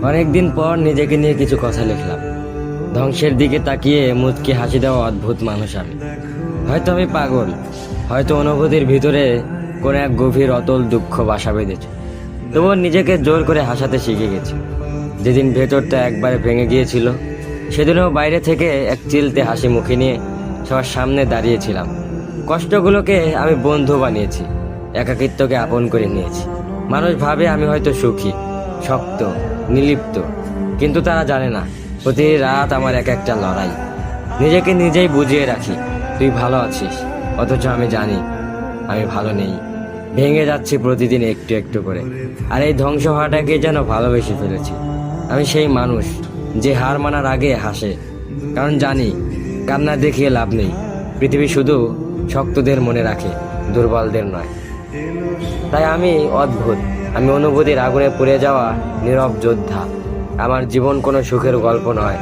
অনেকদিন পর নিজেকে নিয়ে কিছু কথা লিখলাম। ধ্বংসের দিকে তাকিয়ে মুচকি হাসি দেওয়া অদ্ভুত মানুষ আমি। হয়তো আমি পাগল, হয়তো অনুভূতির ভিতরে কোনো এক গভীর অতল দুঃখ বাসা বেঁধেছে। তবুও নিজেকে জোর করে হাসাতে শিখে গেছি। যেদিন ভেতরটা একবারে ভেঙে গিয়েছিল, সেদিনও বাইরে থেকে এক চিলতে হাসি মুখে নিয়ে সবার সামনে দাঁড়িয়েছিলাম। কষ্টগুলোকে আমি বন্ধু বানিয়েছি, একাকিত্বকে আপন করে নিয়েছি। মানুষ ভাবে আমি হয়তো সুখী, শক্ত, নির্লিপ্ত, কিন্তু তারা জানে না প্রতি রাত আমার এক একটা লড়াই। নিজেকে নিজেই বুঝিয়ে রাখি তুই ভালো আছিস, অথচ আমি জানি আমি ভালো নেই। ভেঙে যাচ্ছি প্রতিদিন একটু একটু করে, আর এই ধ্বংস হওয়াটাকে যেন ভালোবেসে ফেলেছি। আমি সেই মানুষ যে হার মানার আগে হাসে, কারণ জানি কান্না দেখিয়ে লাভ নেই। পৃথিবী শুধু শক্তদের মনে রাখে, দুর্বলদের নয়। তাই আমি অদ্ভুত, আমি অনুভূতির আগুনে পুড়ে যাওয়া নীরব যোদ্ধা। আমার জীবন কোনো সুখের গল্প নয়,